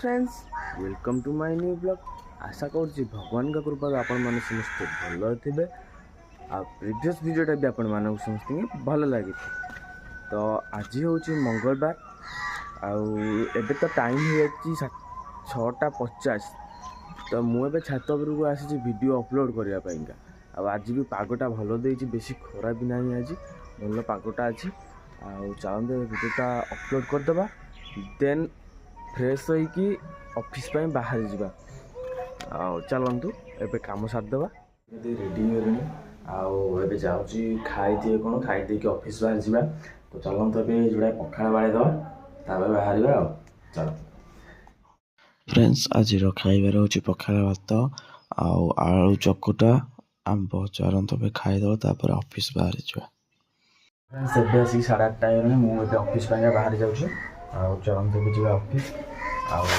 Friends welcome to my new blog. आशा कर भगवान का कृपा आपण मैंने समस्ते भल थे आ प्रीवियस वीडियोटा भी आपण मानक समस्त भल लगी। तो आज हूँ मंगलवार आबे तो टाइम हो 6:50। तो मुझे छात उपरको आसी वीडियो अपलोड करने आज भी पागटा भल दे बेसी खरा भी ना आज भल पागटा अच्छी चलते वीडियोटा अपलोड करदे देन फ्रेश होइकी ऑफिस पे बाहर जावा चलतु एबे काम सारदे रेडी होले जाऊँगी खाई दिए कौन खाई दे ऑफिस बाहर जावा। तो चलतु ए जोड़ा पखाड़ बाड़े दवा बाहर चल फ्रेंड्स आज खाइबार हूँ पखाड़ भात आलू चकुटा आंब चलतु खाईदे ऑफिस बाहर जावा। फ्रेंड्स एबे आसिक 8:30 मुझे ऑफिस बाहर जाऊँ चलतु भी जावा ऑफिस।